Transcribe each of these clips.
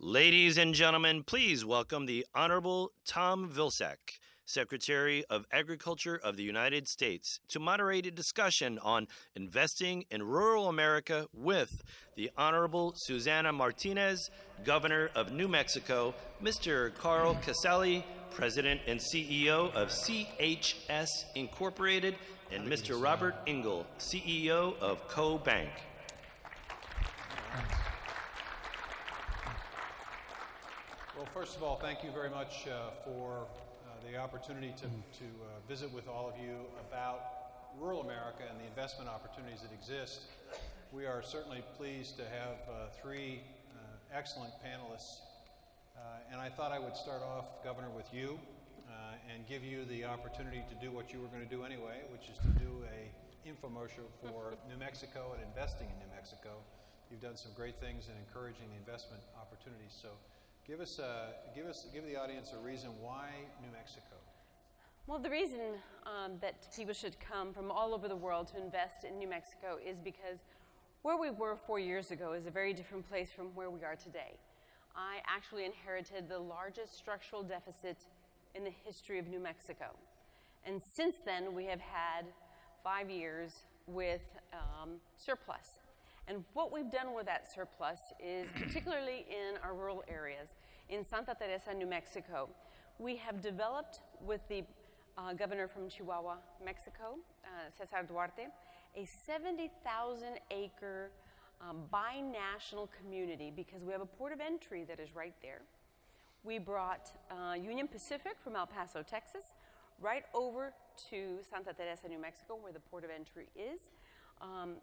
Ladies and gentlemen, please welcome the Honorable Tom Vilsack, Secretary of Agriculture of the United States, to moderate a discussion on investing in rural America with the Honorable Susana Martinez, Governor of New Mexico, Mr. Carl Casale, President and CEO of CHS Incorporated, and Mr. Robert Engel, CEO of CoBank. Well, first of all, thank you very much for the opportunity to visit with all of you about rural America and the investment opportunities that exist. We are certainly pleased to have three excellent panelists, and I thought I would start off, Governor, with you and give you the opportunity to do what you were going to do anyway, which is to do an infomercial for New Mexico and investing in New Mexico. You've done some great things in encouraging the investment opportunities. So give the audience a reason why New Mexico. Well, the reason that people should come from all over the world to invest in New Mexico is because where we were 4 years ago is a very different place from where we are today. I actually inherited the largest structural deficit in the history of New Mexico. And since then, we have had 5 years with surplus. And what we've done with that surplus is, particularly in our rural areas, in Santa Teresa, New Mexico, we have developed with the governor from Chihuahua, Mexico, Cesar Duarte, a 70,000-acre binational community because we have a port of entry that is right there. We brought Union Pacific from El Paso, Texas, right over to Santa Teresa, New Mexico, where the port of entry is.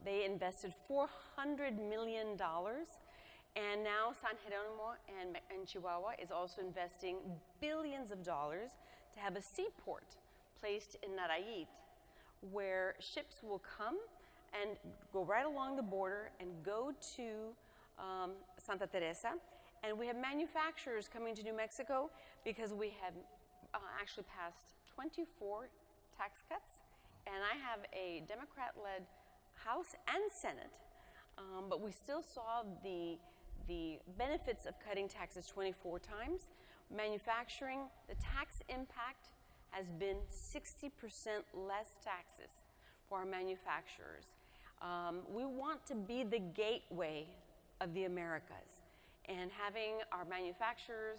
They invested $400 million, and now San Jerónimo and Chihuahua is also investing billions of dollars to have a seaport placed in Nayarit, where ships will come and go right along the border and go to Santa Teresa. And we have manufacturers coming to New Mexico because we have actually passed 24 tax cuts, and I have a Democrat-led House and Senate, but we still saw the benefits of cutting taxes 24 times. Manufacturing, the tax impact has been 60% less taxes for our manufacturers. We want to be the gateway of the Americas, and having our manufacturers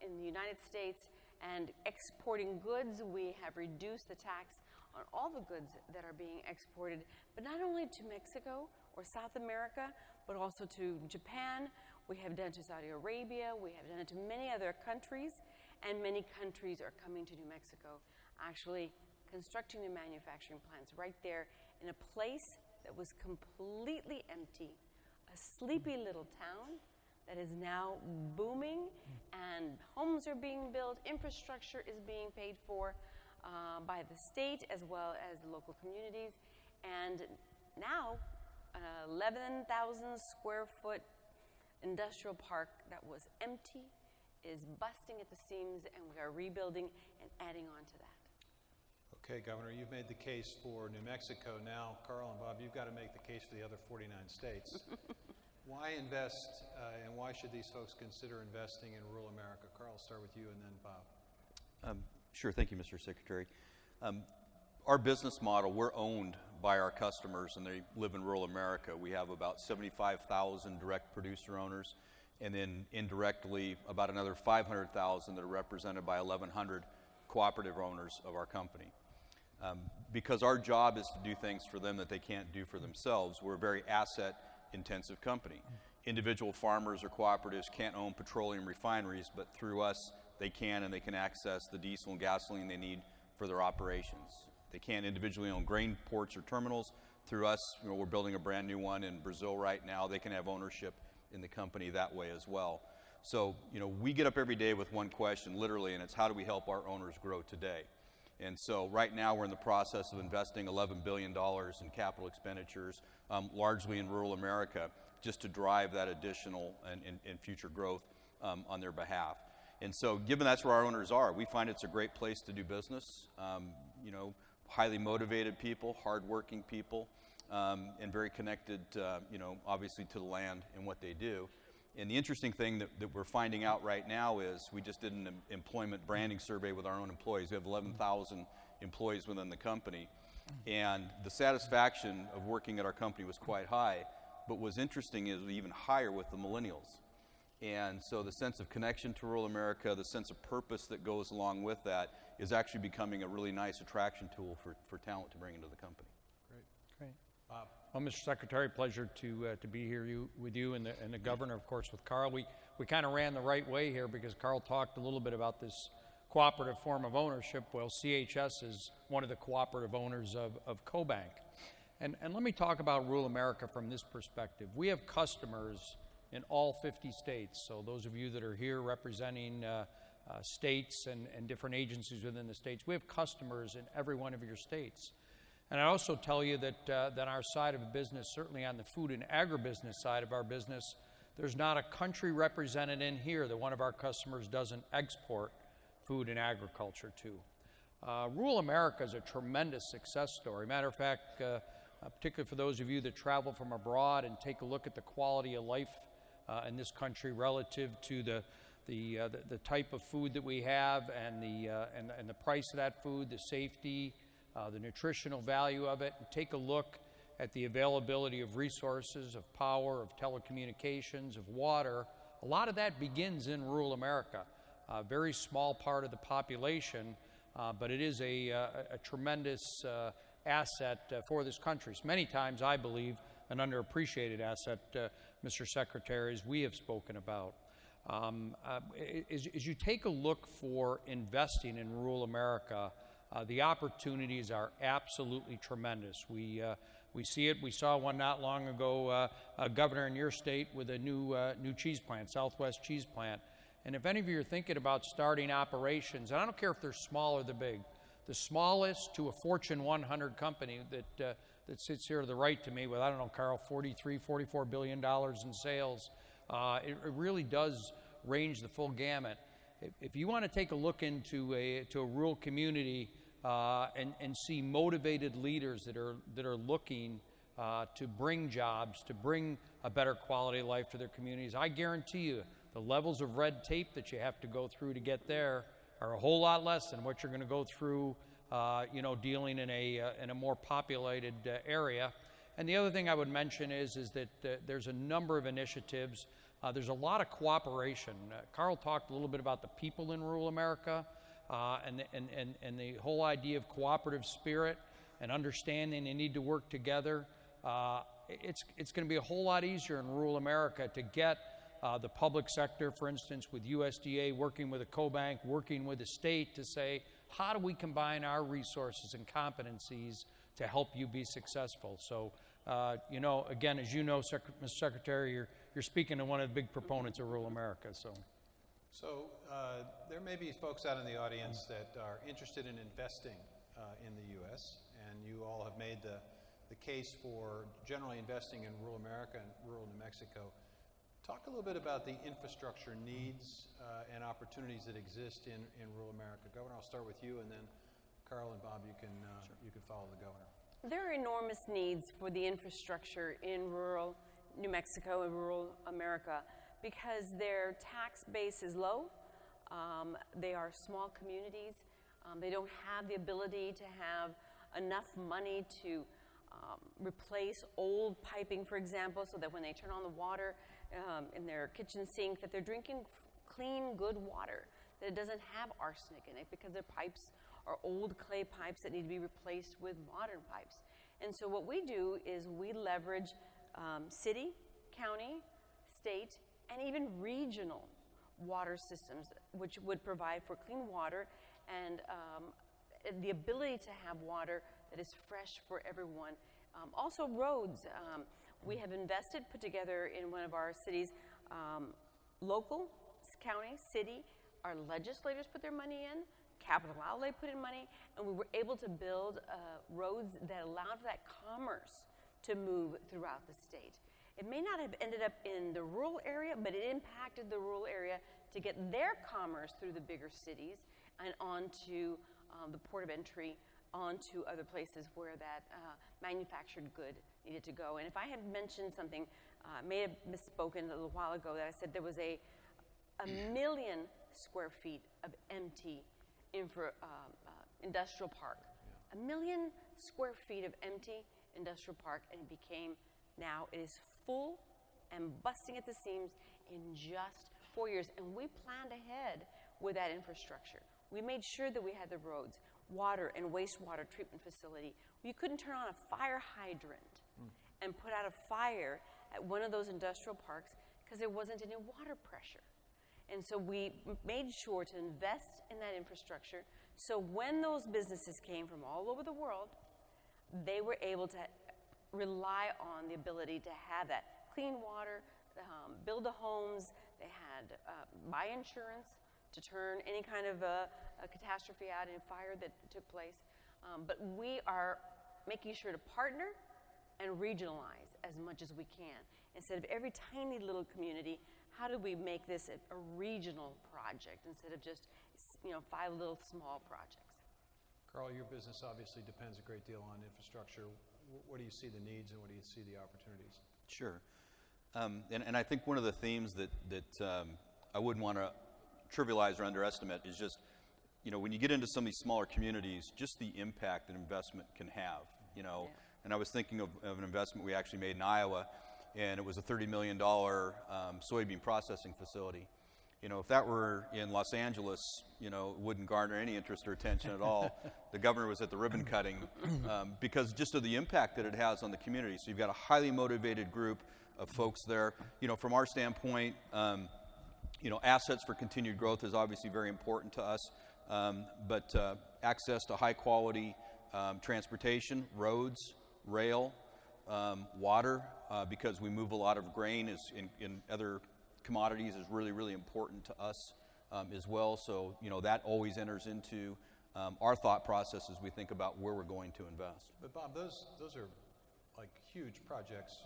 in the United States and exporting goods, we have reduced the tax on all the goods that are being exported, but not only to Mexico or South America, but also to Japan. We have done to Saudi Arabia. We have done it to many other countries, and many countries are coming to New Mexico, actually constructing their manufacturing plants right there in a place that was completely empty, a sleepy little town that is now booming, and homes are being built, infrastructure is being paid for by the state as well as the local communities. And now, an 11,000 square foot industrial park that was empty is busting at the seams, and we are rebuilding and adding on to that. Okay, Governor, you've made the case for New Mexico. Now, Carl and Bob, you've got to make the case for the other 49 states. Why invest, and why should these folks consider investing in rural America? Carl, I'll start with you, and then Bob. Sure, thank you, Mr. Secretary. Our business model, we're owned by our customers, and they live in rural America. We have about 75,000 direct producer owners, and then indirectly about another 500,000 that are represented by 1,100 cooperative owners of our company. Because our job is to do things for them that they can't do for themselves, we're a very asset-intensive company. Individual farmers or cooperatives can't own petroleum refineries, but through us, they can, and they can access the diesel and gasoline they need for their operations. They can't individually own grain ports or terminals. Through us, we're building a brand new one in Brazil right now. They can have ownership in the company that way as well. So, we get up every day with one question, literally, and it's how do we help our owners grow today? And so right now we're in the process of investing $11 billion in capital expenditures, largely in rural America, just to drive that additional and future growth on their behalf. And so given that's where our owners are, we find it's a great place to do business. Highly motivated people, hardworking people, and very connected, obviously to the land and what they do. And the interesting thing that we're finding out right now is we just did an employment branding survey with our own employees. We have 11,000 employees within the company. And the satisfaction of working at our company was quite high. But what's interesting is even higher with the millennials. And so the sense of connection to rural America, the sense of purpose that goes along with that is actually becoming a really nice attraction tool for talent to bring into the company. Great. Bob. Well, Mr. Secretary, pleasure to be here with you and the governor, of course, with Carl. We kind of ran the right way here because Carl talked a little bit about this cooperative form of ownership. Well, CHS is one of the cooperative owners of CoBank. And let me talk about rural America from this perspective. We have customers in all 50 states. So those of you that are here representing states and different agencies within the states, we have customers in every one of your states. And I also tell you that on our side of the business, certainly on the food and agribusiness side of our business, there's not a country represented in here that one of our customers doesn't export food and agriculture to. Rural America is a tremendous success story. Matter of fact, particularly for those of you that travel from abroad and take a look at the quality of life in this country relative to the type of food that we have and the price of that food, the safety, the nutritional value of it, and take a look at the availability of resources, of power, of telecommunications, of water. A lot of that begins in rural America. A very small part of the population, but it is a tremendous asset for this country. So many times, I believe, an underappreciated asset, Mr. Secretary, as we have spoken about. As you take a look for investing in rural America, the opportunities are absolutely tremendous. We see it. We saw one not long ago, a governor in your state with a new cheese plant, Southwest Cheese Plant. And if any of you are thinking about starting operations, and I don't care if they're small or they're big, the smallest to a Fortune 100 company that sits here to the right to me with, I don't know, Carl, $44 billion in sales, it really does range the full gamut. If you want to take a look into a rural community and see motivated leaders that are looking to bring jobs, to bring a better quality of life to their communities, I guarantee you the levels of red tape that you have to go through to get there are a whole lot less than what you're going to go through, dealing in a more populated area. And the other thing I would mention is that there's a number of initiatives. There's a lot of cooperation. Carl talked a little bit about the people in rural America and the whole idea of cooperative spirit and understanding they need to work together. It's going to be a whole lot easier in rural America to get the public sector, for instance, with USDA, working with a CoBank, working with the state to say, how do we combine our resources and competencies to help you be successful? So, again, as you know, Mr. Secretary, you're speaking to one of the big proponents of rural America. So there may be folks out in the audience that are interested in investing in the U.S., and you all have made the case for generally investing in rural America and rural New Mexico. Talk a little bit about the infrastructure needs and opportunities that exist in rural America. Governor, I'll start with you, and then Carl and Bob, you can follow the governor. There are enormous needs for the infrastructure in rural New Mexico and rural America because their tax base is low. They are small communities. They don't have the ability to have enough money to replace old piping, for example, so that when they turn on the water in their kitchen sink, that they're drinking clean, good water, that it doesn't have arsenic in it because their pipes are old clay pipes that need to be replaced with modern pipes. And so what we do is we leverage city, county, state, and even regional water systems, which would provide for clean water and the ability to have water that is fresh for everyone. Also roads. We have put together in one of our cities, local, county, city, our legislators put their money in, capital outlay put in money, and we were able to build roads that allowed for that commerce to move throughout the state. It may not have ended up in the rural area, but it impacted the rural area to get their commerce through the bigger cities and onto the port of entry, onto other places where that manufactured good needed to go. And if I had mentioned something may have misspoken a little while ago that I said there was a million square feet of empty industrial park. Yeah. 1 million square feet of empty industrial park, and now it is full and busting at the seams in just 4 years. And we planned ahead with that infrastructure. We made sure that we had the roads, water and wastewater treatment facility. You couldn't turn on a fire hydrant and put out a fire at one of those industrial parks because there wasn't any water pressure. And so we made sure to invest in that infrastructure so when those businesses came from all over the world, they were able to rely on the ability to have that clean water, build the homes. They had buy insurance to turn any kind of a catastrophe out in fire that took place. But we are making sure to partner and regionalize as much as we can. Instead of every tiny little community, how do we make this a regional project instead of just 5 little small projects? Carl, your business obviously depends a great deal on infrastructure. What do you see the needs and what do you see the opportunities? Sure. And I think one of the themes that I wouldn't want to trivialize or underestimate is just, when you get into some of these smaller communities, just the impact that investment can have, Yeah. And I was thinking of an investment we actually made in Iowa, and it was a $30 million soybean processing facility. If that were in Los Angeles, it wouldn't garner any interest or attention at all. The governor was at the ribbon cutting because just of the impact that it has on the community. So you've got a highly motivated group of folks there. From our standpoint, assets for continued growth is obviously very important to us, but access to high quality transportation, roads, rail, water, because we move a lot of grain in other commodities is really, really important to us as well. So, that always enters into our thought process as we think about where we're going to invest. But Bob, those are like huge projects.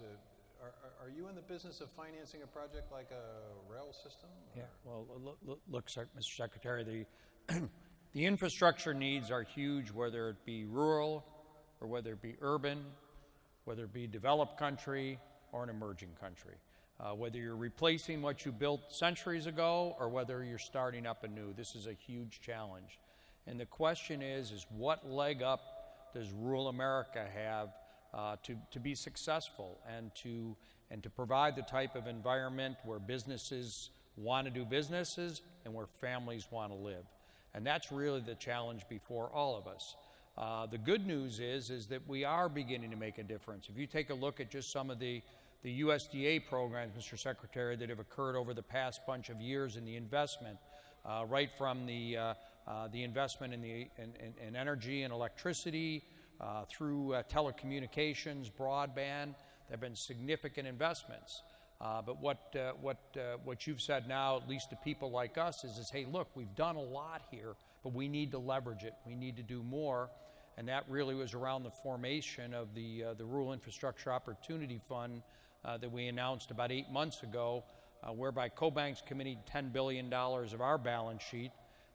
Are you in the business of financing a project like a rail system? Yeah, well, look, Mr. Secretary, the infrastructure needs are huge, whether it be rural or whether it be urban, whether it be developed country or an emerging country. Whether you're replacing what you built centuries ago or whether you're starting up anew, this is a huge challenge. And the question is what leg up does rural America have to be successful and to provide the type of environment where businesses want to do businesses and where families want to live. And that's really the challenge before all of us. The good news is that we are beginning to make a difference. If you take a look at just some of the USDA programs, Mr. Secretary, that have occurred over the past bunch of years in the investment, right from the investment in energy and electricity, through telecommunications, broadband, there have been significant investments. But what you've said now, at least to people like us, is hey, look, we've done a lot here, but we need to leverage it. We need to do more. And that really was around the formation of the Rural Infrastructure Opportunity Fund that we announced about 8 months ago, whereby CoBank's committing $10 billion of our balance sheet,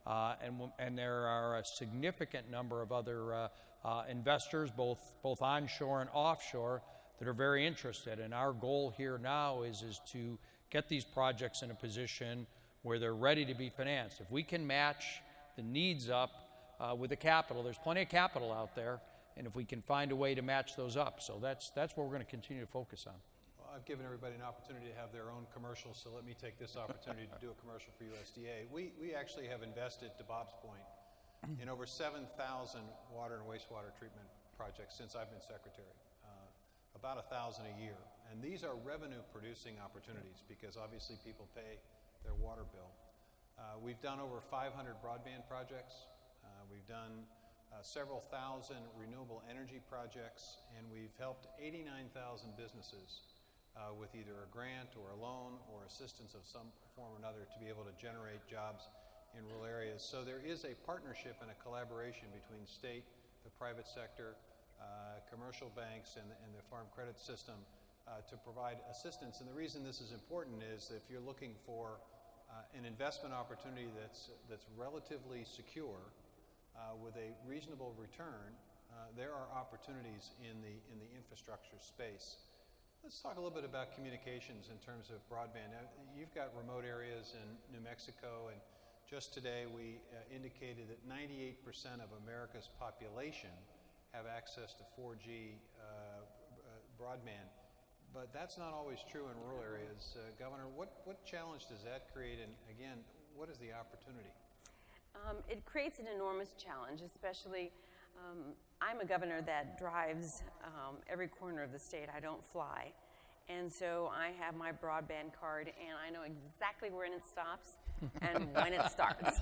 and there are a significant number of other investors, both onshore and offshore, that are very interested. And our goal here now is to get these projects in a position where they're ready to be financed. If we can match the needs up with the capital, there's plenty of capital out there, and if we can find a way to match those up. So that's what we're going to continue to focus on. Well, I've given everybody an opportunity to have their own commercial, so let me take this opportunity to do a commercial for USDA. We actually have invested, to Bob's point, in over 7,000 water and wastewater treatment projects since I've been secretary, about 1,000 a year. And these are revenue-producing opportunities because obviously people pay their water bill. We've done over 500 broadband projects. We've done several thousand renewable energy projects, and we've helped 89,000 businesses with either a grant or a loan or assistance of some form or another to be able to generate jobs in rural areas. So there is a partnership and a collaboration between state, the private sector, commercial banks, and the farm credit system to provide assistance. And the reason this is important is if you're looking for an investment opportunity that's relatively secure with a reasonable return, there are opportunities in the infrastructure space. Let's talk a little bit about communications in terms of broadband. Now, you've got remote areas in New Mexico, and just today we indicated that 98% of America's population have access to 4G broadband. But that's not always true in rural areas. Governor, what challenge does that create, and again, what is the opportunity? It creates an enormous challenge, especially I'm a governor that drives every corner of the state. I don't fly. And so I have my broadband card, and I know exactly when it stops and when it starts.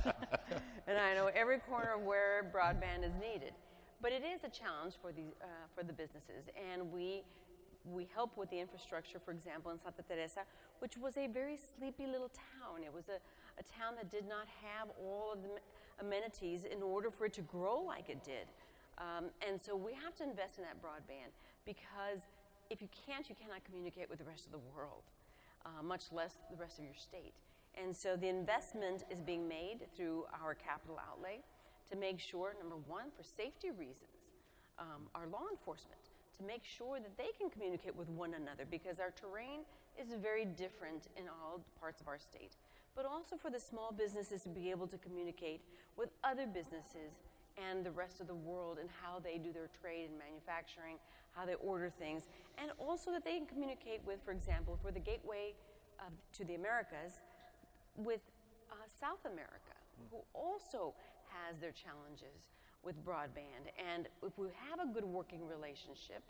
And I know every corner of where broadband is needed. But it is a challenge for the businesses. And we help with the infrastructure, for example, in Santa Teresa, which was a very sleepy little town. It was a town that did not have all of the amenities in order for it to grow like it did. And so we have to invest in that broadband, because if you can't, you cannot communicate with the rest of the world, much less the rest of your state. And so the investment is being made through our capital outlay to make sure, number one, for safety reasons, our law enforcement, to make sure that they can communicate with one another, because our terrain is very different in all parts of our state. But also for the small businesses to be able to communicate with other businesses and the rest of the world, and how they do their trade and manufacturing, how they order things, and also that they can communicate with, for example, for the gateway to the Americas, with South America, who also has their challenges with broadband. And if we have a good working relationship,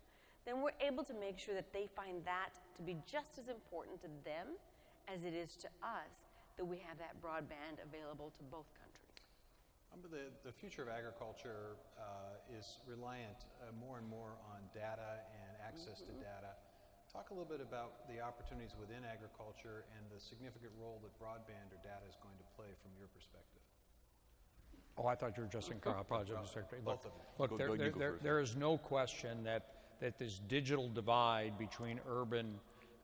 then we're able to make sure that they find that to be just as important to them as it is to us, that we have that broadband available to both countries. The future of agriculture is reliant more and more on data and access to data. Talk a little bit about the opportunities within agriculture and the significant role that broadband or data is going to play from your perspective. Oh, I thought you were addressing Carl. I apologize, Mr. Secretary. Both of you. Look, there is no question that this digital divide between urban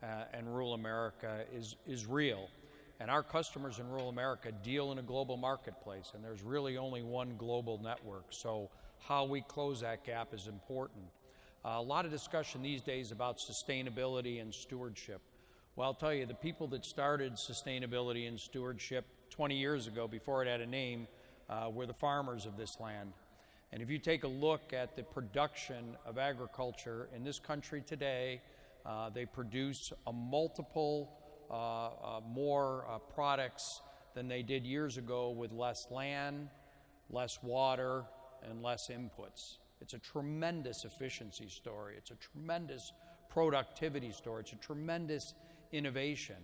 and rural America is real. And our customers in rural America deal in a global marketplace, and there's really only one global network. So how we close that gap is important. A lot of discussion these days about sustainability and stewardship. Well, I'll tell you, the people that started sustainability and stewardship 20 years ago, before it had a name, were the farmers of this land. And if you take a look at the production of agriculture in this country today, they produce a multiple more products than they did years ago with less land, less water, and less inputs. It's a tremendous efficiency story. It's a tremendous productivity story. It's a tremendous innovation.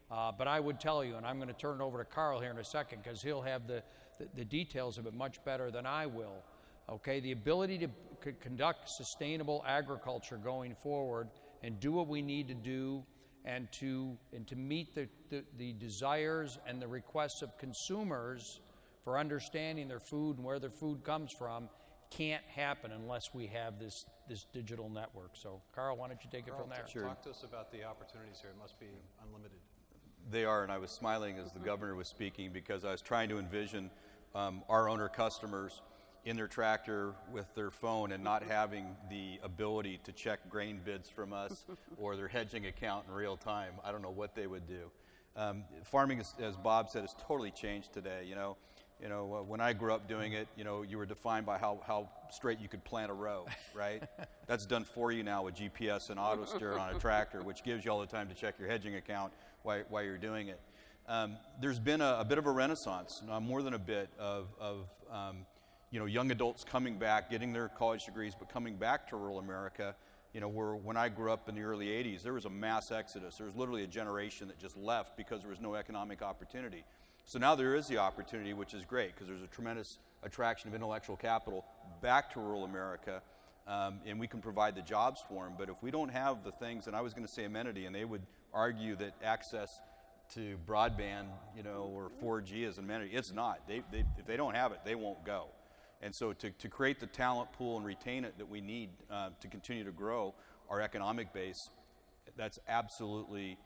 But I would tell you, and I'm going to turn it over to Carl here in a second, because he'll have the details of it much better than I will. Okay, the ability to conduct sustainable agriculture going forward and do what we need to do, and to meet the desires and the requests of consumers for understanding their food and where their food comes from, can't happen unless we have this digital network. So, Carl, why don't you take it from there? Sure. Talk to us about the opportunities here. It must be unlimited. They are, and I was smiling as the governor was speaking, because I was trying to envision our owner customers in their tractor with their phone and not having the ability to check grain bids from us or their hedging account in real time. I don't know what they would do. Farming, as Bob said, has totally changed today. You know, when I grew up doing it, you were defined by how straight you could plant a row, right? That's done for you now with GPS and auto steer on a tractor, which gives you all the time to check your hedging account while you're doing it. There's been a bit of a renaissance, more than a bit, of young adults coming back, getting their college degrees, but coming back to rural America. When I grew up in the early 80s, there was a mass exodus. There was literally a generation that just left because there was no economic opportunity. So now there is the opportunity, which is great, because there's a tremendous attraction of intellectual capital back to rural America, and we can provide the jobs for them. But if we don't have the things, and I was going to say amenity, and they would argue that access to broadband, or 4G is an amenity. It's not. If they don't have it, they won't go. And so to create the talent pool and retain it that we need to continue to grow our economic base, that's absolutely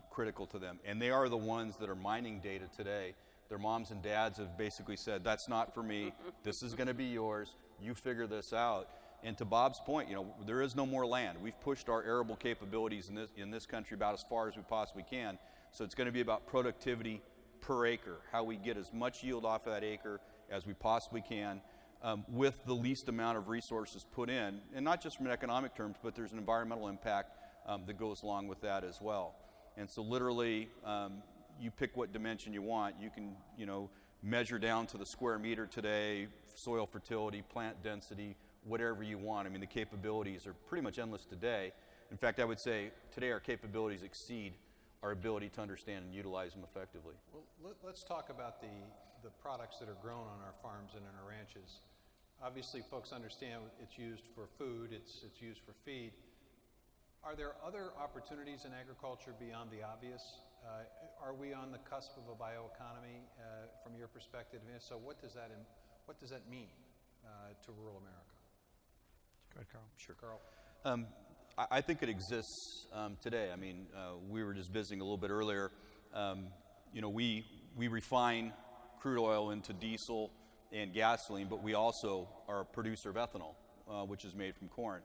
critical to them. And they are the ones that are mining data today. Their moms and dads have basically said, that's not for me. This is going to be yours. You figure this out. And to Bob's point, you know, there is no more land. We've pushed our arable capabilities in this country about as far as we possibly can. So it's going to be about productivity per acre, how we get as much yield off of that acre as we possibly can, with the least amount of resources put in, and not just from an economic terms, but there's an environmental impact that goes along with that as well. And so literally, you pick what dimension you want. You can, you know, measure down to the square meter today, soil fertility, plant density, whatever you want. I mean, the capabilities are pretty much endless today. In fact, I would say today our capabilities exceed our ability to understand and utilize them effectively. Well, let's talk about the products that are grown on our farms and in our ranches. Obviously, folks understand it's used for food, it's used for feed. Are there other opportunities in agriculture beyond the obvious? Are we on the cusp of a bioeconomy from your perspective? And so what does that mean to rural America? Go ahead, Carl. Sure, Carl. I think it exists today. I mean, we were just visiting a little bit earlier. You know, we refine crude oil into diesel and gasoline, but we also are a producer of ethanol, which is made from corn.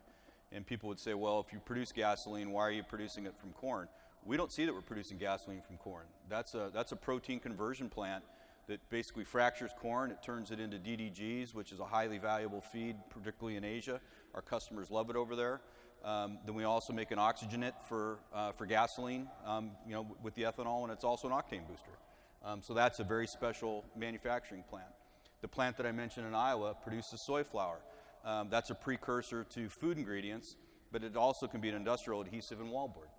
And people would say, well, if you produce gasoline, why are you producing it from corn? We don't see that we're producing gasoline from corn. That's a protein conversion plant that basically fractures corn. It turns it into DDGs, which is a highly valuable feed, particularly in Asia. Our customers love it over there. Then we also make an oxygenate for gasoline, you know, with the ethanol, and it's also an octane booster. So that's a very special manufacturing plant. The plant that I mentioned in Iowa produces soy flour. That's a precursor to food ingredients, but it also can be an industrial adhesive and wallboard.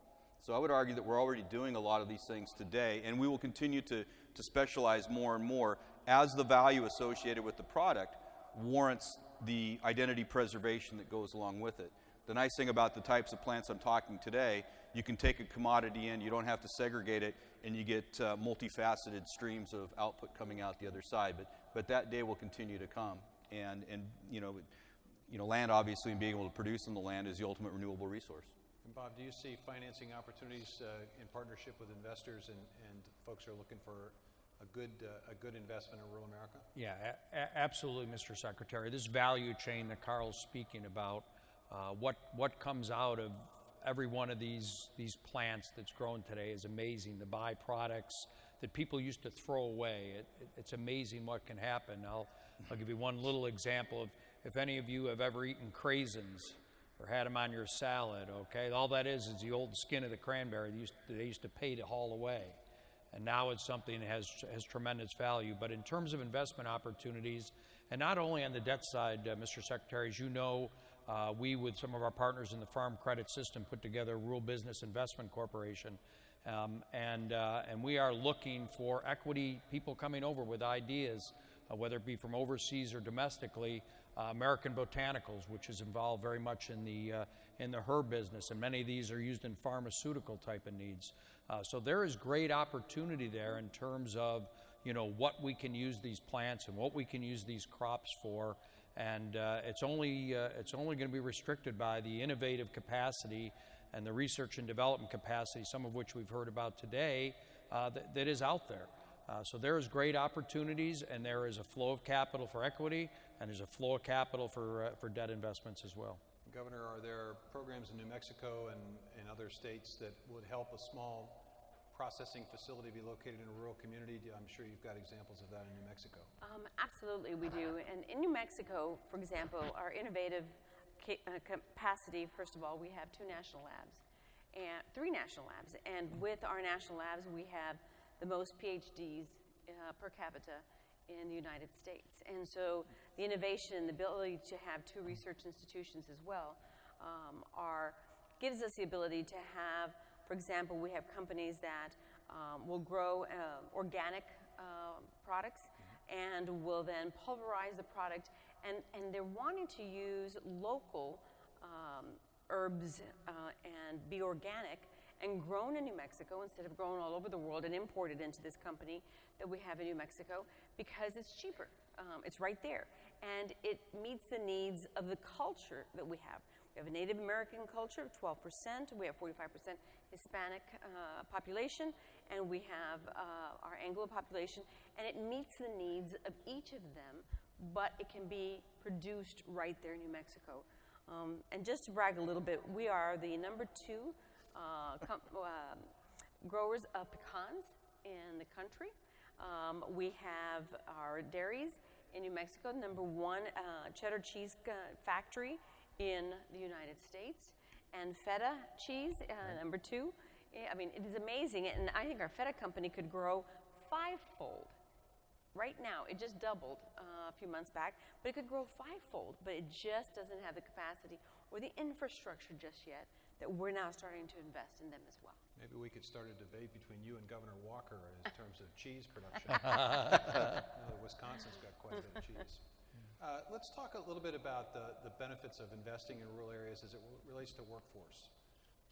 So I would argue that we're already doing a lot of these things today, and we will continue to specialize more and more as the value associated with the product warrants the identity preservation that goes along with it. The nice thing about the types of plants I'm talking today, you can take a commodity in, you don't have to segregate it, and you get multifaceted streams of output coming out the other side. But that day will continue to come. And you know, land obviously, and being able to produce on the land is the ultimate renewable resource. And Bob, do you see financing opportunities in partnership with investors and folks who are looking for a good investment in rural America? Yeah, absolutely, Mr. Secretary. This value chain that Carl's speaking about, what comes out of every one of these plants that's grown today is amazing. The byproducts that people used to throw away, it's amazing what can happen. I'll give you one little example of, if any of you have ever eaten craisins or had them on your salad, okay, all that is the old skin of the cranberry they used to pay to haul away. And now it's something that has tremendous value. But in terms of investment opportunities, and not only on the debt side, Mr. Secretary, as you know, we, with some of our partners in the Farm Credit System, put together a Rural Business Investment Corporation. And we are looking for equity people coming over with ideas, whether it be from overseas or domestically. American Botanicals, which is involved very much in the herb business, and many of these are used in pharmaceutical type of needs. So there is great opportunity there in terms of, you know, what we can use these plants and what we can use these crops for. And it's only going to be restricted by the innovative capacity and the research and development capacity, some of which we've heard about today, that is out there. So there is great opportunities, and there is a flow of capital for equity, and there's a flow of capital for debt investments as well. Governor, are there programs in New Mexico and in other states that would help a small processing facility be located in a rural community? I'm sure you've got examples of that in New Mexico. Absolutely, we do. And in New Mexico, for example, our innovative capacity, first of all, we have 2 national labs and 3 national labs. And with our national labs, we have the most PhDs per capita in the United States. And so the innovation, the ability to have 2 research institutions as well, gives us the ability to have, for example, we have companies that will grow organic products and will then pulverize the product, and they're wanting to use local herbs and be organic and grown in New Mexico instead of grown all over the world and imported into this company that we have in New Mexico, because it's cheaper. It's right there. And it meets the needs of the culture that we have. We have a Native American culture of 12%. We have 45% Hispanic population, and we have our Anglo population. And it meets the needs of each of them, but it can be produced right there in New Mexico. And just to brag a little bit, we are the #2 growers of pecans in the country. We have our dairies in New Mexico, #1 cheddar cheese factory in the United States, and feta cheese, #2. I mean, it is amazing, and I think our feta company could grow 5-fold. Right now, it just doubled a few months back, but it could grow 5-fold, but it just doesn't have the capacity or the infrastructure just yet that we're now starting to invest in them as well. Maybe we could start a debate between you and Governor Walker in terms of cheese production. Wisconsin's got quite a bit of cheese. Let's talk a little bit about the benefits of investing in rural areas as it relates to workforce.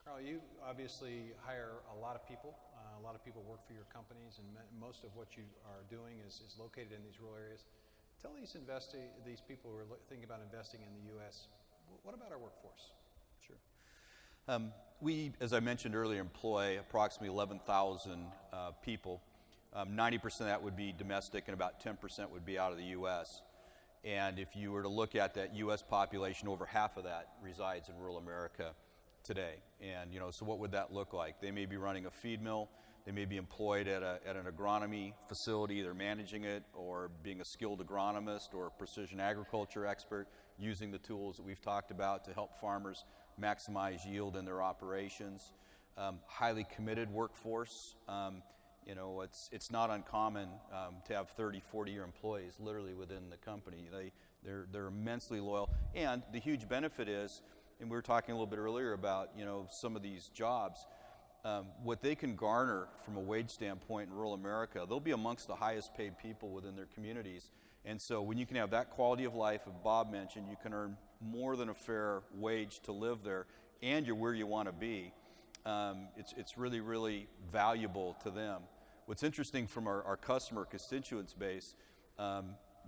Carl, you obviously hire a lot of people. A lot of people work for your companies, and most of what you are doing is located in these rural areas. Tell these people who are thinking about investing in the U.S., what about our workforce? Sure. We, as I mentioned earlier, employ approximately 11,000 people. 90% of that would be domestic, and about 10% would be out of the U.S. And if you were to look at that U.S. population, over half of that resides in rural America today. And, so what would that look like? They may be running a feed mill. They may be employed at an agronomy facility. They're managing it, or being a skilled agronomist or a precision agriculture expert, using the tools that we've talked about to help farmers maximize yield in their operations. Highly committed workforce. It's not uncommon to have 30, 40-year employees literally within the company. They're immensely loyal. And the huge benefit is, and we were talking a little bit earlier about, some of these jobs, what they can garner from a wage standpoint in rural America, they'll be amongst the highest paid people within their communities. And so when you can have that quality of life, as Bob mentioned, you can earn more than a fair wage to live there, and you're where you want to be. It's really, really valuable to them. What's interesting from our customer constituents base,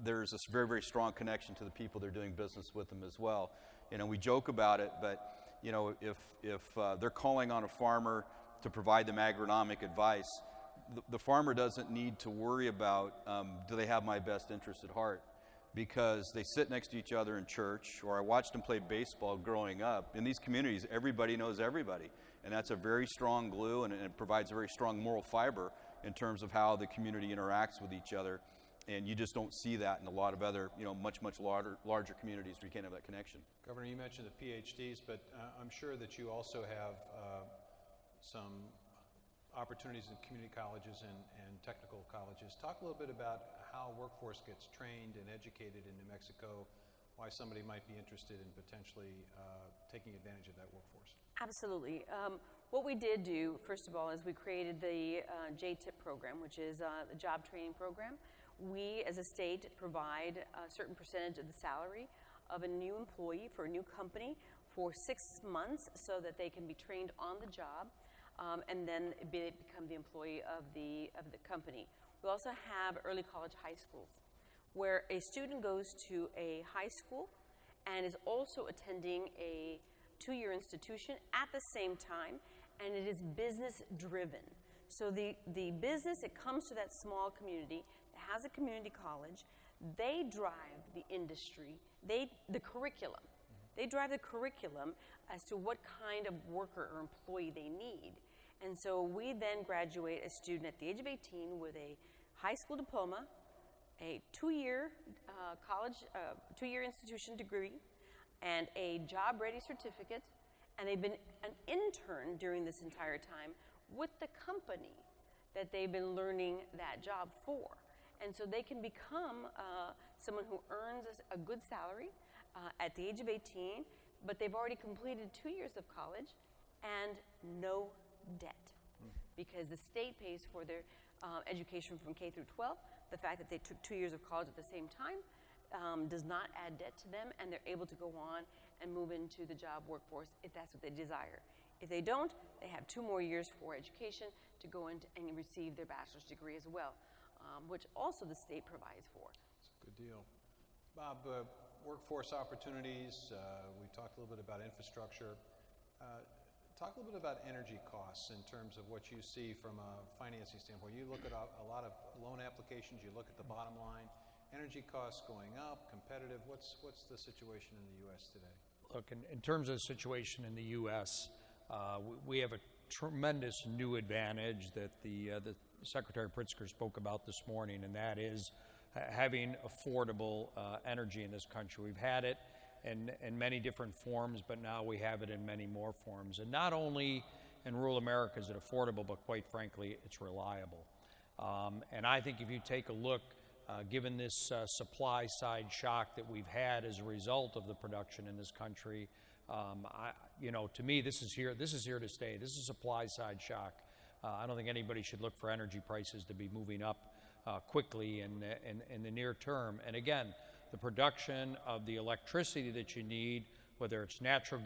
there's this very, very strong connection to the people they're doing business with them as well. We joke about it, but if they're calling on a farmer to provide them agronomic advice, the farmer doesn't need to worry about do they have my best interest at heart, because they sit next to each other in church, or I watched them play baseball growing up. In these communities, everybody knows everybody, and that's a very strong glue, and it provides a very strong moral fiber in terms of how the community interacts with each other. And you just don't see that in a lot of other, much, much larger communities where you can't have that connection. Governor, you mentioned the PhDs, but I'm sure that you also have some opportunities in community colleges and technical colleges. Talk a little bit about how workforce gets trained and educated in New Mexico, why somebody might be interested in potentially taking advantage of that workforce. Absolutely. What we did do, first of all, is we created the JTIP program, which is the job training program. We, as a state, provide a certain percentage of the salary of a new employee for a new company for 6 months so that they can be trained on the job and then become the employee of the company. We also have early college high schools where a student goes to a high school and is also attending a 2-year institution at the same time, and it is business driven. So the business that comes to that small community that has a community college, they drive the industry, the curriculum. They drive the curriculum as to what kind of worker or employee they need. And so we then graduate a student at the age of 18 with a high school diploma, a 2-year college, 2-year institution degree, and a job-ready certificate, and they've been an intern during this entire time with the company that they've been learning that job for. And so they can become someone who earns a good salary at the age of 18, but they've already completed 2 years of college and no debt, because the state pays for their education from K through 12. The fact that they took 2 years of college at the same time does not add debt to them, and they're able to go on and move into the job workforce if that's what they desire. If they don't, they have 2 more years for education to go into and receive their bachelor's degree as well, which also the state provides for. Good deal. Bob, workforce opportunities, we talked a little bit about infrastructure. Talk a little bit about energy costs in terms of what you see from a financing standpoint. You look at a lot of loan applications, you look at the bottom line. Energy costs going up, competitive. What's the situation in the U.S. today? Look, in terms of the situation in the U.S., we have a tremendous new advantage that the Secretary Pritzker spoke about this morning, and that is having affordable energy in this country. We've had it in many different forms, but now we have it in many more forms. And not only in rural America is it affordable, but quite frankly, it's reliable. And I think if you take a look, given this supply side shock that we've had as a result of the production in this country, to me, this is here to stay. This is a supply side shock. I don't think anybody should look for energy prices to be moving up quickly in the near term. And again, the production of the electricity that you need, whether it's natural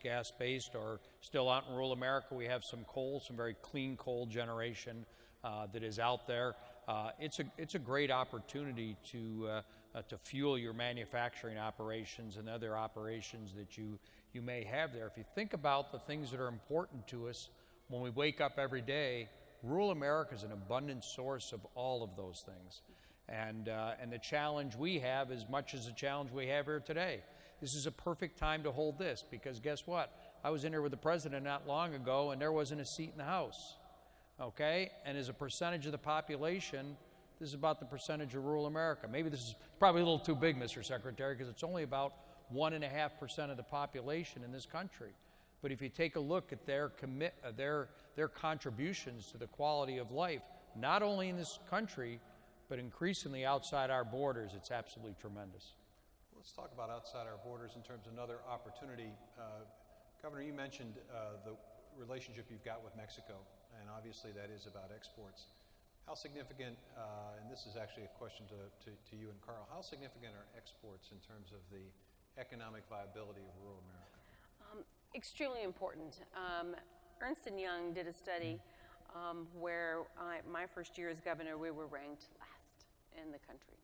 gas based or still out in rural America, we have some coal, some very clean coal generation that is out there. It's a great opportunity to fuel your manufacturing operations and other operations that you may have there. If you think about the things that are important to us when we wake up every day, rural America is an abundant source of all of those things. And the challenge we have, as much as the challenge we have here today, this is a perfect time to hold this, because guess what? I was in here with the president not long ago, and there wasn't a seat in the House. Okay? And as a percentage of the population, this is about the percentage of rural America. Maybe this is probably a little too big, Mr. Secretary, because it's only about 1.5% of the population in this country. But if you take a look at their contributions to the quality of life, not only in this country, but increasingly outside our borders, it's absolutely tremendous. Let's talk about outside our borders in terms of another opportunity. Governor, you mentioned the relationship you've got with Mexico, and obviously that is about exports. How significant, and this is actually a question to you and Carl, how significant are exports in terms of the economic viability of rural America? Extremely important. Ernst & Young did a study where my first year as governor, we were ranked last in the country.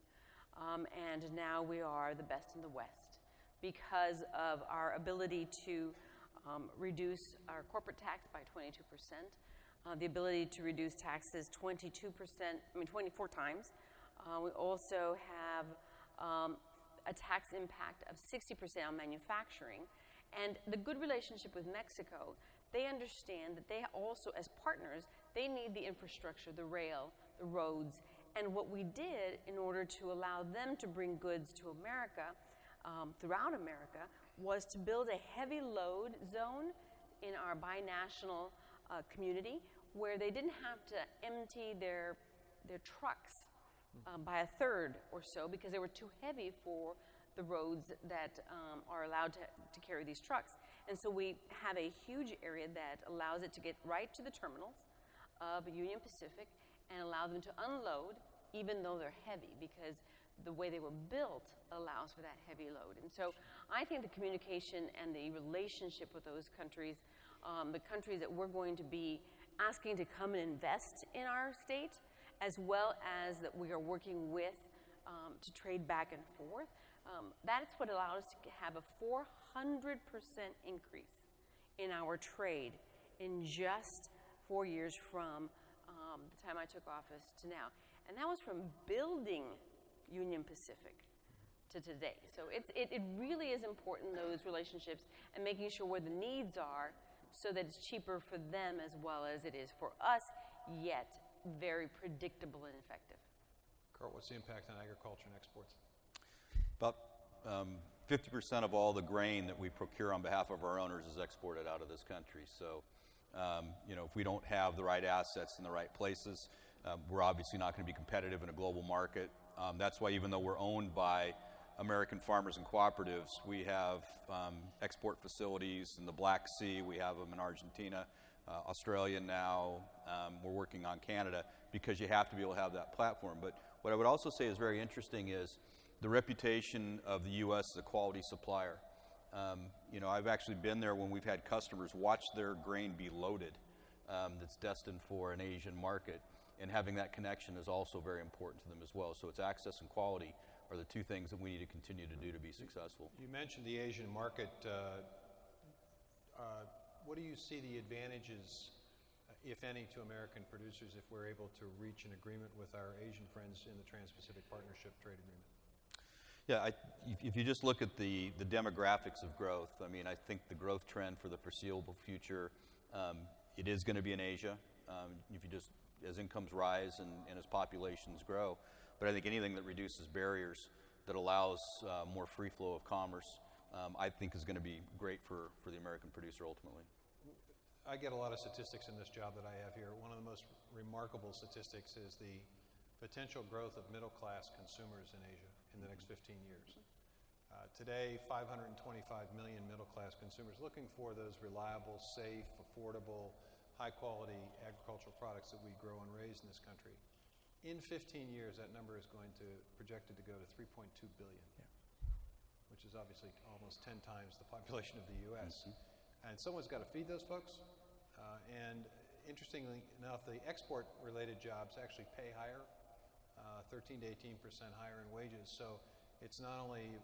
And now we are the best in the West because of our ability to reduce our corporate tax by 22%, the ability to reduce taxes 24 times. We also have a tax impact of 60% on manufacturing. And the good relationship with Mexico, they understand that they also, as partners, they need the infrastructure, the rail, the roads. And what we did in order to allow them to bring goods to America, throughout America, was to build a heavy load zone in our binational community where they didn't have to empty their trucks by a third or so because they were too heavy for the roads that are allowed to carry these trucks. And so we have a huge area that allows it to get right to the terminals of Union Pacific and allow them to unload even though they're heavy, because the way they were built allows for that heavy load. And so I think the communication and the relationship with those countries, the countries that we're going to be asking to come and invest in our state, as well as that we are working with to trade back and forth, that's what allowed us to have a 400% increase in our trade in just 4 years from the time I took office to now. And that was from building Union Pacific to today. So it really is important, those relationships, and making sure where the needs are so that it's cheaper for them as well as it is for us, yet very predictable and effective. Carl, what's the impact on agriculture and exports? About 50% of all the grain that we procure on behalf of our owners is exported out of this country. So, if we don't have the right assets in the right places, we're obviously not going to be competitive in a global market. That's why even though we're owned by American farmers and cooperatives, we have export facilities in the Black Sea. We have them in Argentina, Australia now. We're working on Canada because you have to be able to have that platform. But what I would also say is very interesting is the reputation of the U.S. as a quality supplier. I've actually been there when we've had customers watch their grain be loaded that's destined for an Asian market, and having that connection is also very important to them as well. So it's access and quality are the two things that we need to continue to do to be successful. You mentioned the Asian market. What do you see the advantages, if any, to American producers if we're able to reach an agreement with our Asian friends in the Trans-Pacific Partnership Trade Agreement? Yeah, if you just look at the demographics of growth, I mean, I think the growth trend for the foreseeable future, it is going to be in Asia. If you just, as incomes rise and as populations grow, but I think anything that reduces barriers, that allows more free flow of commerce, I think is going to be great for the American producer ultimately. I get a lot of statistics in this job that I have here. One of the most remarkable statistics is the potential growth of middle-class consumers in Asia in the next 15 years. Today, 525 million middle-class consumers looking for those reliable, safe, affordable, high-quality agricultural products that we grow and raise in this country. In 15 years, that number is projected to go to 3.2 billion, which is obviously almost 10 times the population of the U.S. And someone's got to feed those folks. And interestingly enough, the export-related jobs actually pay higher, 13 to 18% higher in wages. So it's not only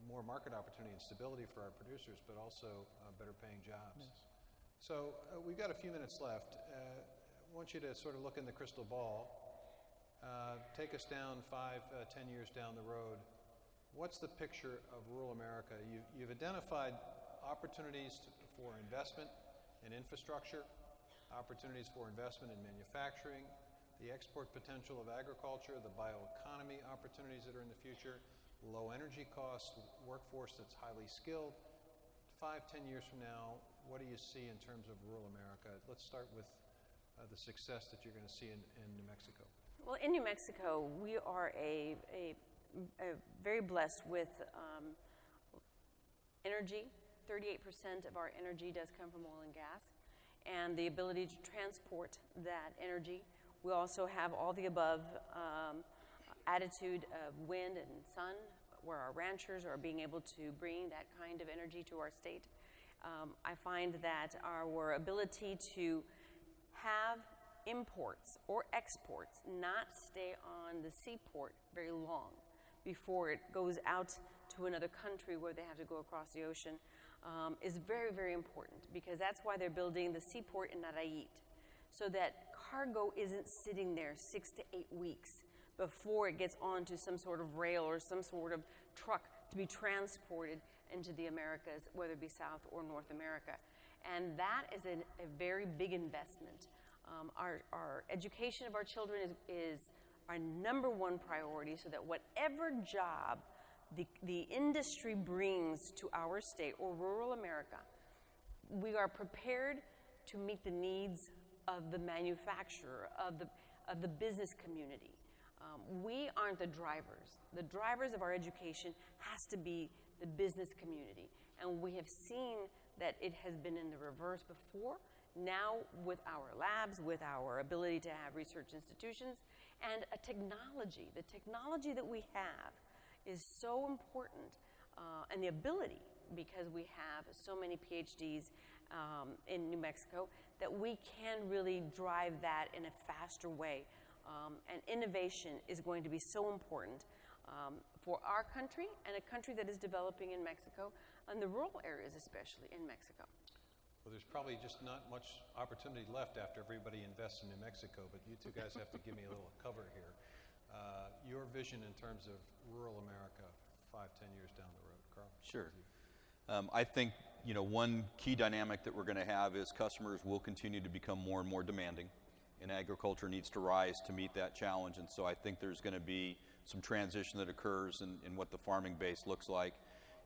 more market opportunity and stability for our producers, but also better paying jobs. Yes. So we've got a few minutes left. I want you to sort of look in the crystal ball. Take us down 5, 10 years down the road. What's the picture of rural America? You've identified opportunities for investment in infrastructure, opportunities for investment in manufacturing, the export potential of agriculture, the bioeconomy opportunities that are in the future, low energy costs, workforce that's highly skilled. 5, 10 years from now, what do you see in terms of rural America? Let's start with the success that you're going to see in New Mexico. Well, in New Mexico, we are very blessed with energy. 38% of our energy does come from oil and gas, and the ability to transport that energy. We also have all the above attitude of wind and sun, where our ranchers are being able to bring that kind of energy to our state. I find that our ability to have imports or exports not stay on the seaport very long before it goes out to another country where they have to go across the ocean is very, very important, because that's why they're building the seaport in Nayarit, so that cargo isn't sitting there 6 to 8 weeks before it gets onto some sort of rail or some sort of truck to be transported into the Americas, whether it be South or North America. And that is a very big investment. Our education of our children is our #1 priority, so that whatever job the industry brings to our state or rural America, we are prepared to meet the needs of the manufacturer, of the business community. We aren't the drivers. The drivers of our education has to be the business community. And we have seen that it has been in the reverse before. Now, with our labs, with our ability to have research institutions, and a technology, the technology that we have is so important, and the ability, because we have so many PhDs in New Mexico, that we can really drive that in a faster way. And innovation is going to be so important for our country, and a country that is developing in Mexico, and the rural areas especially in Mexico. Well, there's probably just not much opportunity left after everybody invests in New Mexico, but you two guys have to give me a little cover here. Your vision in terms of rural America 5, 10 years down the road. Carl? Sure. I think, one key dynamic that we're going to have is customers will continue to become more and more demanding, and agriculture needs to rise to meet that challenge. And so I think there's going to be some transition that occurs in what the farming base looks like.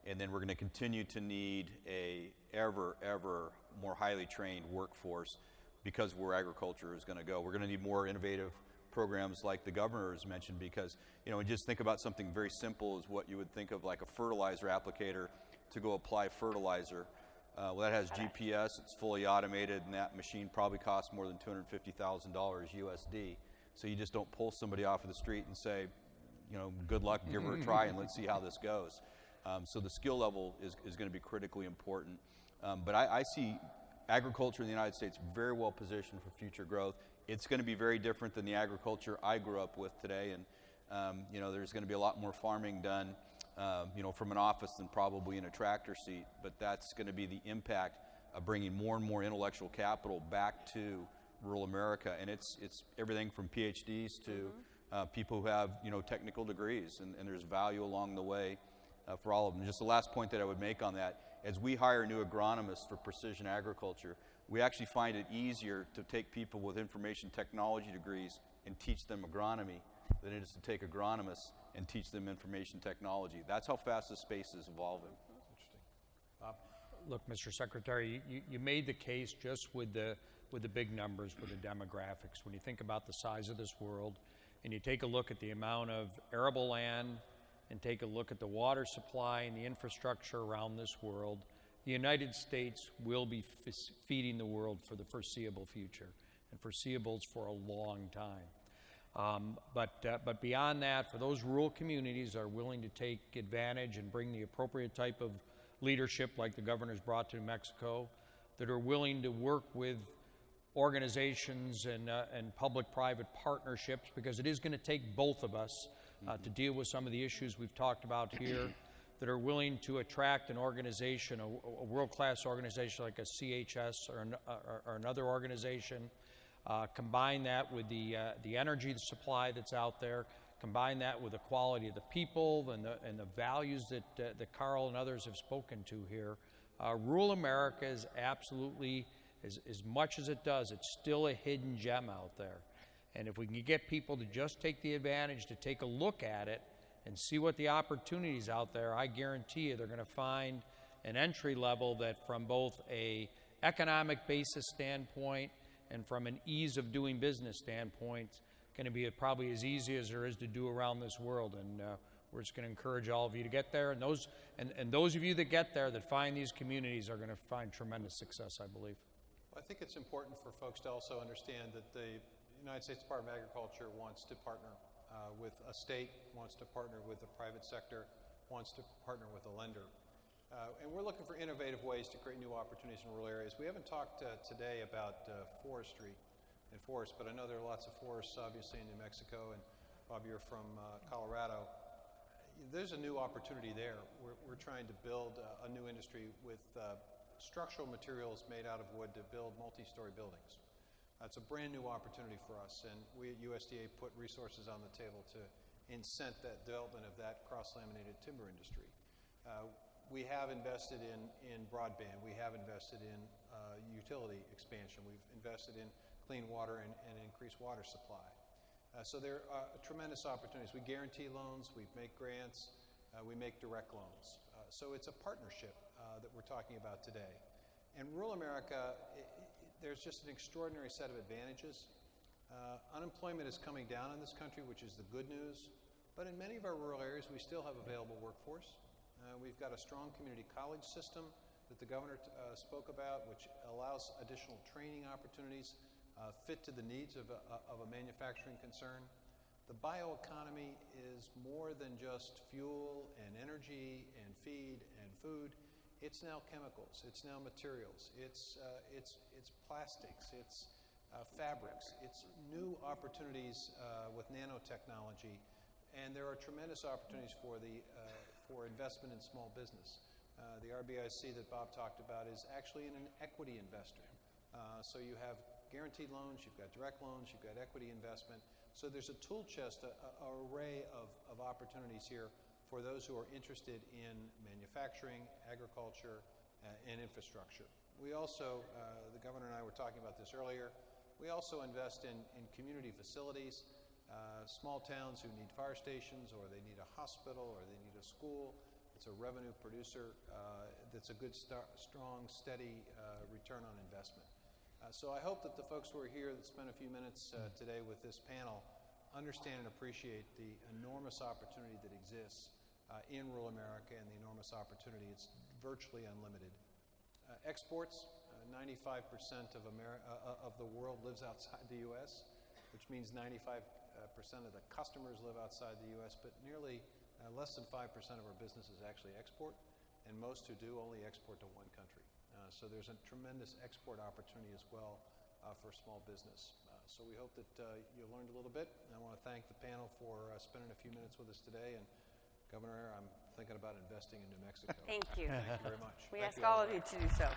And then we're going to continue to need a ever more highly trained workforce, because where agriculture is going to go. We're going to need more innovative programs like the governor has mentioned, because, and just think about something very simple as what you would think of like a fertilizer applicator to go apply fertilizer. Well, that has GPS, it's fully automated, and that machine probably costs more than $250,000 USD. So you just don't pull somebody off of the street and say, good luck, give her a try, and let's see how this goes. So the skill level is going to be critically important. But I see agriculture in the United States very well positioned for future growth. It's going to be very different than the agriculture I grew up with today. And, there's going to be a lot more farming done, from an office than probably in a tractor seat. But that's going to be the impact of bringing more and more intellectual capital back to rural America. And it's everything from PhDs to people who have, technical degrees, and there's value along the way for all of them. Just the last point that I would make on that, as we hire new agronomists for precision agriculture, we actually find it easier to take people with information technology degrees and teach them agronomy than it is to take agronomists and teach them information technology. That's how fast this space is evolving. Interesting. Look, Mr. Secretary, you made the case just with the big numbers, with the demographics. When you think about the size of this world, and you take a look at the amount of arable land, and take a look at the water supply and the infrastructure around this world, the United States will be feeding the world for the foreseeable future, and foreseeables for a long time. But beyond that, for those rural communities that are willing to take advantage and bring the appropriate type of leadership like the governor's brought to New Mexico, that are willing to work with organizations and public-private partnerships, because it is going to take both of us to deal with some of the issues we've talked about here, that are willing to attract an organization, a world-class organization like a CHS or another organization, combine that with the energy supply that's out there, combine that with the quality of the people and the values that Carl and others have spoken to here. Rural America is absolutely, as much as it does, it's still a hidden gem out there. And if we can get people to just take the advantage, to take a look at it and see what the opportunities out there, I guarantee you they're going to find an entry level that, from both a economic basis standpoint and from an ease of doing business standpoint, going to be probably as easy as there is to do around this world. And we're just going to encourage all of you to get there. And those of you that get there, that find these communities, are going to find tremendous success, I believe. Well, I think it's important for folks to also understand that the United States Department of Agriculture wants to partner with a state, wants to partner with the private sector, wants to partner with a lender. And we're looking for innovative ways to create new opportunities in rural areas. We haven't talked today about forestry and forests, but I know there are lots of forests, obviously, in New Mexico, and Bob, you're from Colorado. There's a new opportunity there. We're trying to build a new industry with structural materials made out of wood to build multi-story buildings. It's a brand new opportunity for us, and we at USDA put resources on the table to incent that development of that cross-laminated timber industry. We have invested in broadband. We have invested in utility expansion. We've invested in clean water and increased water supply. So there are tremendous opportunities. We guarantee loans, we make grants, we make direct loans. So it's a partnership that we're talking about today. And rural America, there's just an extraordinary set of advantages. Unemployment is coming down in this country, which is the good news. But in many of our rural areas, we still have available workforce. We've got a strong community college system that the governor spoke about, which allows additional training opportunities fit to the needs of a manufacturing concern. The bioeconomy is more than just fuel and energy and feed and food. It's now chemicals, it's now materials, it's plastics, it's fabrics, it's new opportunities with nanotechnology, and there are tremendous opportunities for investment in small business. The RBIC that Bob talked about is actually an equity investor. So you have guaranteed loans, you've got direct loans, you've got equity investment. So there's a tool chest, an array of opportunities here for those who are interested in manufacturing, agriculture, and infrastructure. We also, the governor and I were talking about this earlier, we also invest in community facilities, small towns who need fire stations, or they need a hospital, or they need a school. It's a revenue producer that's a good, strong, steady return on investment. So I hope that the folks who are here that spent a few minutes today with this panel understand and appreciate the enormous opportunity that exists in rural America and the enormous opportunity. It's virtually unlimited. Exports, 95% of the world lives outside the U.S., which means 95% of the customers live outside the U.S., but nearly less than 5% of our businesses actually export, and most who do only export to one country. So there's a tremendous export opportunity as well for small business. So we hope that you learned a little bit. And I want to thank the panel for spending a few minutes with us today. And Governor, I'm thinking about investing in New Mexico. Thank you. Thank you very much. We ask all of you to do so.